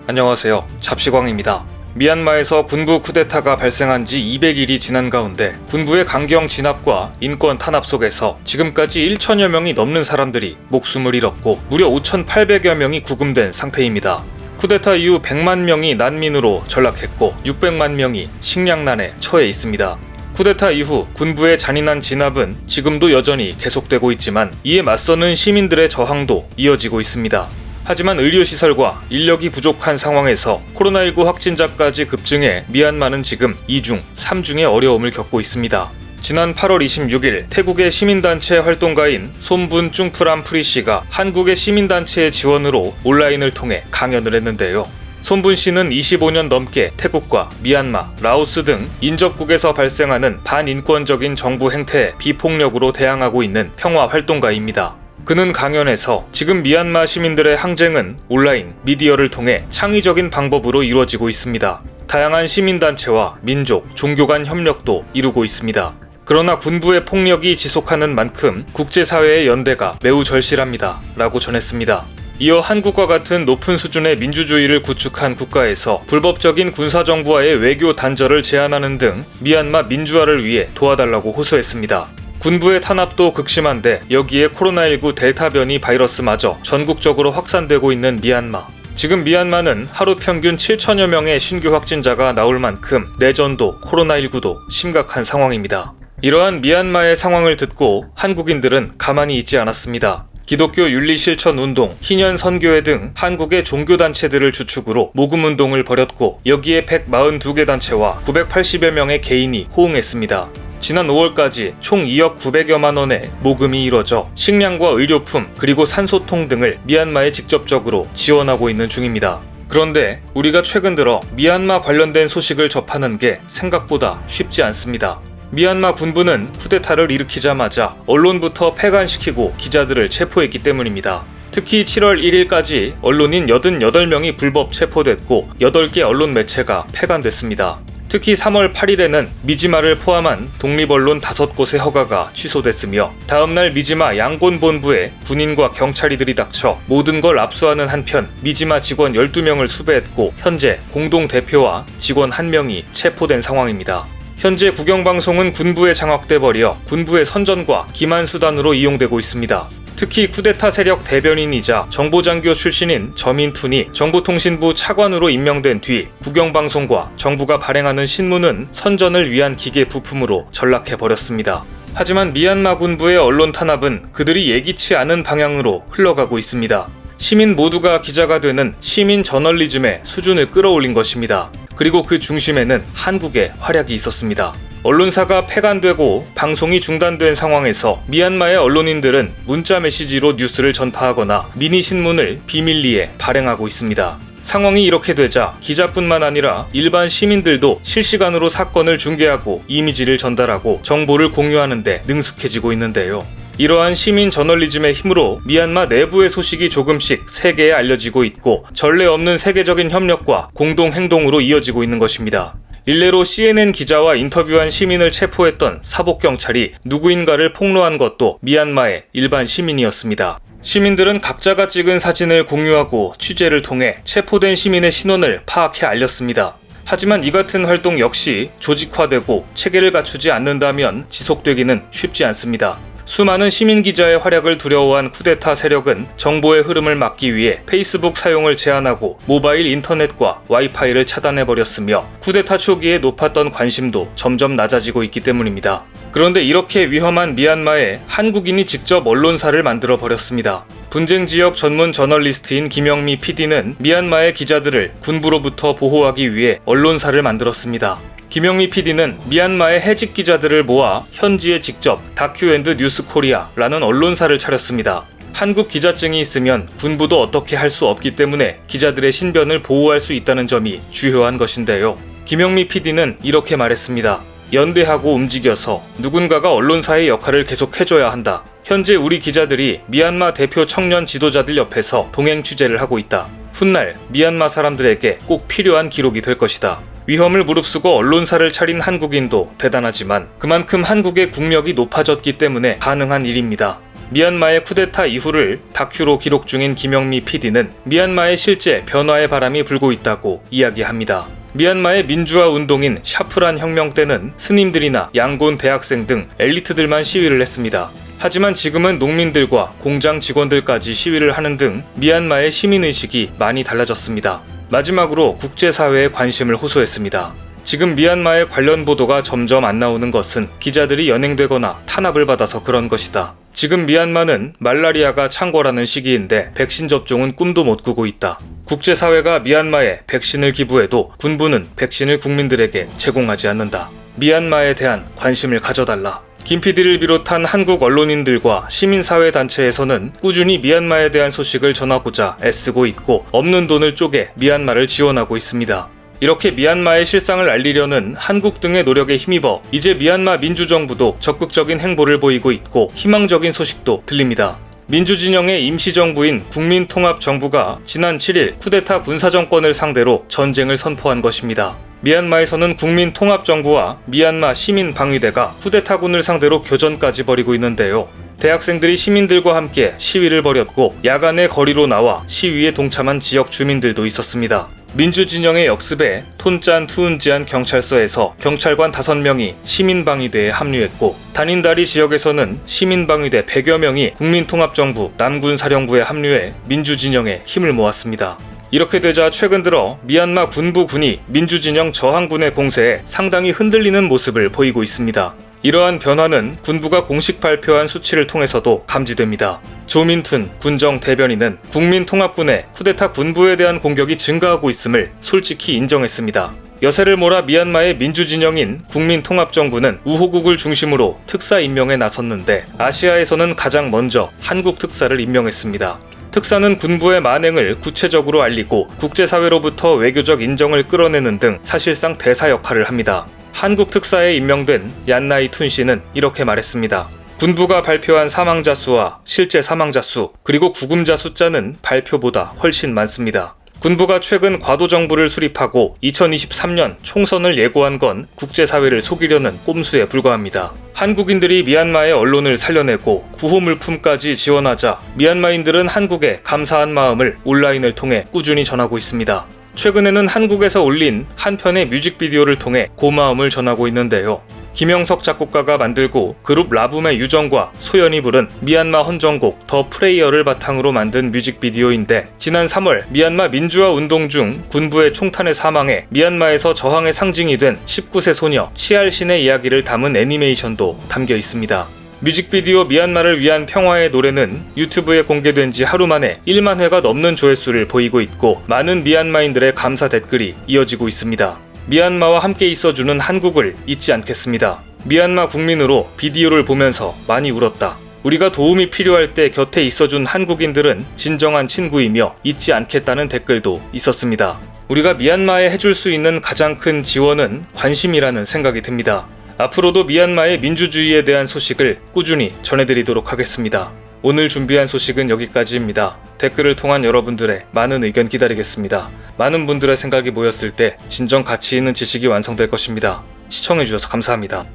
안녕하세요. 잡시광입니다. 미얀마에서 군부 쿠데타가 발생한 지 200일이 지난 가운데 군부의 강경 진압과 인권 탄압 속에서 지금까지 1천여 명이 넘는 사람들이 목숨을 잃었고 무려 5,800여 명이 구금된 상태입니다. 쿠데타 이후 100만 명이 난민으로 전락했고 600만 명이 식량난에 처해 있습니다. 쿠데타 이후 군부의 잔인한 진압은 지금도 여전히 계속되고 있지만 이에 맞서는 시민들의 저항도 이어지고 있습니다. 하지만 의료시설과 인력이 부족한 상황에서 코로나19 확진자까지 급증해 미얀마는 지금 2중, 3중의 어려움을 겪고 있습니다. 지난 8월 26일 태국의 시민단체 활동가인 솜분 쭝프람 프리씨가 한국의 시민단체의 지원으로 온라인을 통해 강연을 했는데요. 솜분 씨는 25년 넘게 태국과 미얀마, 라오스 등 인접국에서 발생하는 반인권적인 정부 행태에 비폭력으로 대항하고 있는 평화 활동가입니다. 그는 강연에서 지금 미얀마 시민들의 항쟁은 온라인, 미디어를 통해 창의적인 방법으로 이루어지고 있습니다. 다양한 시민단체와 민족, 종교 간 협력도 이루고 있습니다. 그러나 군부의 폭력이 지속하는 만큼 국제사회의 연대가 매우 절실합니다. 라고 전했습니다. 이어 한국과 같은 높은 수준의 민주주의를 구축한 국가에서 불법적인 군사정부와의 외교 단절을 제한하는 등 미얀마 민주화를 위해 도와달라고 호소했습니다. 군부의 탄압도 극심한데 여기에 코로나19 델타 변이 바이러스마저 전국적으로 확산되고 있는 미얀마. 지금 미얀마는 하루 평균 7천여 명의 신규 확진자가 나올 만큼 내전도 코로나19도 심각한 상황입니다. 이러한 미얀마의 상황을 듣고 한국인들은 가만히 있지 않았습니다. 기독교 윤리실천운동, 희년선교회 등 한국의 종교단체들을 주축으로 모금운동을 벌였고 여기에 142개 단체와 980여 명의 개인이 호응했습니다. 지난 5월까지 총 2억 900여만 원의 모금이 이뤄져 식량과 의료품 그리고 산소통 등을 미얀마에 직접적으로 지원하고 있는 중입니다. 그런데 우리가 최근 들어 미얀마 관련된 소식을 접하는 게 생각보다 쉽지 않습니다. 미얀마 군부는 쿠데타를 일으키자마자 언론부터 폐간시키고 기자들을 체포했기 때문입니다. 특히 7월 1일까지 언론인 88명이 불법 체포됐고 8개 언론 매체가 폐간됐습니다. 특히 3월 8일에는 미지마를 포함한 독립언론 5곳의 허가가 취소됐으며 다음날 미지마 양곤 본부에 군인과 경찰이 들이닥쳐 모든 걸 압수하는 한편 미지마 직원 12명을 수배했고 현재 공동대표와 직원 1명이 체포된 상황입니다. 현재 국영방송은 군부에 장악돼 버려 군부의 선전과 기만 수단으로 이용되고 있습니다. 특히 쿠데타 세력 대변인이자 정보장교 출신인 저민툰이 정보통신부 차관으로 임명된 뒤 국영방송과 정부가 발행하는 신문은 선전을 위한 기계 부품으로 전락해버렸습니다. 하지만 미얀마 군부의 언론 탄압은 그들이 예기치 않은 방향으로 흘러가고 있습니다. 시민 모두가 기자가 되는 시민 저널리즘의 수준을 끌어올린 것입니다. 그리고 그 중심에는 한국의 활약이 있었습니다. 언론사가 폐간되고 방송이 중단된 상황에서 미얀마의 언론인들은 문자 메시지로 뉴스를 전파하거나 미니 신문을 비밀리에 발행하고 있습니다. 상황이 이렇게 되자 기자뿐만 아니라 일반 시민들도 실시간으로 사건을 중계하고 이미지를 전달하고 정보를 공유하는 데 능숙해지고 있는데요. 이러한 시민 저널리즘의 힘으로 미얀마 내부의 소식이 조금씩 세계에 알려지고 있고 전례 없는 세계적인 협력과 공동 행동으로 이어지고 있는 것입니다. 일례로 CNN 기자와 인터뷰한 시민을 체포했던 사복경찰이 누구인가를 폭로한 것도 미얀마의 일반 시민이었습니다. 시민들은 각자가 찍은 사진을 공유하고 취재를 통해 체포된 시민의 신원을 파악해 알렸습니다. 하지만 이 같은 활동 역시 조직화되고 체계를 갖추지 않는다면 지속되기는 쉽지 않습니다. 수많은 시민 기자의 활약을 두려워한 쿠데타 세력은 정보의 흐름을 막기 위해 페이스북 사용을 제한하고 모바일 인터넷과 와이파이를 차단해버렸으며 쿠데타 초기에 높았던 관심도 점점 낮아지고 있기 때문입니다. 그런데 이렇게 위험한 미얀마에 한국인이 직접 언론사를 만들어버렸습니다. 분쟁 지역 전문 저널리스트인 김영미 PD는 미얀마의 기자들을 군부로부터 보호하기 위해 언론사를 만들었습니다. 김영미 PD는 미얀마의 해직 기자들을 모아 현지에 직접 다큐앤드 뉴스코리아라는 언론사를 차렸습니다. 한국 기자증이 있으면 군부도 어떻게 할 수 없기 때문에 기자들의 신변을 보호할 수 있다는 점이 주요한 것인데요. 김영미 PD는 이렇게 말했습니다. 연대하고 움직여서 누군가가 언론사의 역할을 계속 해줘야 한다. 현재 우리 기자들이 미얀마 대표 청년 지도자들 옆에서 동행 취재를 하고 있다. 훗날 미얀마 사람들에게 꼭 필요한 기록이 될 것이다. 위험을 무릅쓰고 언론사를 차린 한국인도 대단하지만 그만큼 한국의 국력이 높아졌기 때문에 가능한 일입니다. 미얀마의 쿠데타 이후를 다큐로 기록 중인 김영미 PD는 미얀마에 실제 변화의 바람이 불고 있다고 이야기합니다. 미얀마의 민주화 운동인 샤프란 혁명 때는 스님들이나 양곤 대학생 등 엘리트들만 시위를 했습니다. 하지만 지금은 농민들과 공장 직원들까지 시위를 하는 등 미얀마의 시민의식이 많이 달라졌습니다. 마지막으로 국제사회에 관심을 호소했습니다. 지금 미얀마의 관련 보도가 점점 안 나오는 것은 기자들이 연행되거나 탄압을 받아서 그런 것이다. 지금 미얀마는 말라리아가 창궐하는 시기인데 백신 접종은 꿈도 못 꾸고 있다. 국제사회가 미얀마에 백신을 기부해도 군부는 백신을 국민들에게 제공하지 않는다. 미얀마에 대한 관심을 가져달라. 김 PD를 비롯한 한국 언론인들과 시민사회단체에서는 꾸준히 미얀마에 대한 소식을 전하고자 애쓰고 있고 없는 돈을 쪼개 미얀마를 지원하고 있습니다. 이렇게 미얀마의 실상을 알리려는 한국 등의 노력에 힘입어 이제 미얀마 민주정부도 적극적인 행보를 보이고 있고 희망적인 소식도 들립니다. 민주진영의 임시정부인 국민통합정부가 지난 7일 쿠데타 군사정권을 상대로 전쟁을 선포한 것입니다. 미얀마에서는 국민통합정부와 미얀마 시민방위대가 쿠데타군을 상대로 교전까지 벌이고 있는데요. 대학생들이 시민들과 함께 시위를 벌였고 야간에 거리로 나와 시위에 동참한 지역 주민들도 있었습니다. 민주진영의 역습에 톤짠 투운지안 경찰서에서 경찰관 5명이 시민방위대에 합류했고 단인다리 지역에서는 시민방위대 100여 명이 국민통합정부 남군사령부에 합류해 민주진영에 힘을 모았습니다. 이렇게 되자 최근 들어 미얀마 군부군이 민주진영 저항군의 공세에 상당히 흔들리는 모습을 보이고 있습니다. 이러한 변화는 군부가 공식 발표한 수치를 통해서도 감지됩니다. 조민툰 군정 대변인은 국민통합군의 쿠데타 군부에 대한 공격이 증가하고 있음을 솔직히 인정했습니다. 여세를 몰아 미얀마의 민주진영인 국민통합정부는 우호국을 중심으로 특사 임명에 나섰는데 아시아에서는 가장 먼저 한국 특사를 임명했습니다. 특사는 군부의 만행을 구체적으로 알리고 국제사회로부터 외교적 인정을 끌어내는 등 사실상 대사 역할을 합니다. 한국 특사에 임명된 얀나이 툰 씨는 이렇게 말했습니다. 군부가 발표한 사망자 수와 실제 사망자 수 그리고 구금자 숫자는 발표보다 훨씬 많습니다. 군부가 최근 과도정부를 수립하고 2023년 총선을 예고한 건 국제사회를 속이려는 꼼수에 불과합니다. 한국인들이 미얀마의 언론을 살려내고 구호물품까지 지원하자 미얀마인들은 한국에 감사한 마음을 온라인을 통해 꾸준히 전하고 있습니다. 최근에는 한국에서 올린 한 편의 뮤직비디오를 통해 고마움을 전하고 있는데요. 김영석 작곡가가 만들고 그룹 라붐의 유정과 소연이 부른 미얀마 헌정곡 더 프레이어를 바탕으로 만든 뮤직비디오인데 지난 3월 미얀마 민주화 운동 중 군부의 총탄에 사망해 미얀마에서 저항의 상징이 된 19세 소녀 치알신의 이야기를 담은 애니메이션도 담겨 있습니다. 뮤직비디오 미얀마를 위한 평화의 노래는 유튜브에 공개된 지 하루 만에 1만 회가 넘는 조회수를 보이고 있고 많은 미얀마인들의 감사 댓글이 이어지고 있습니다. 미얀마와 함께 있어주는 한국을 잊지 않겠습니다. 미얀마 국민으로 비디오를 보면서 많이 울었다. 우리가 도움이 필요할 때 곁에 있어준 한국인들은 진정한 친구이며 잊지 않겠다는 댓글도 있었습니다. 우리가 미얀마에 해줄 수 있는 가장 큰 지원은 관심이라는 생각이 듭니다. 앞으로도 미얀마의 민주주의에 대한 소식을 꾸준히 전해드리도록 하겠습니다. 오늘 준비한 소식은 여기까지입니다. 댓글을 통한 여러분들의 많은 의견 기다리겠습니다. 많은 분들의 생각이 모였을 때 진정 가치 있는 지식이 완성될 것입니다. 시청해주셔서 감사합니다.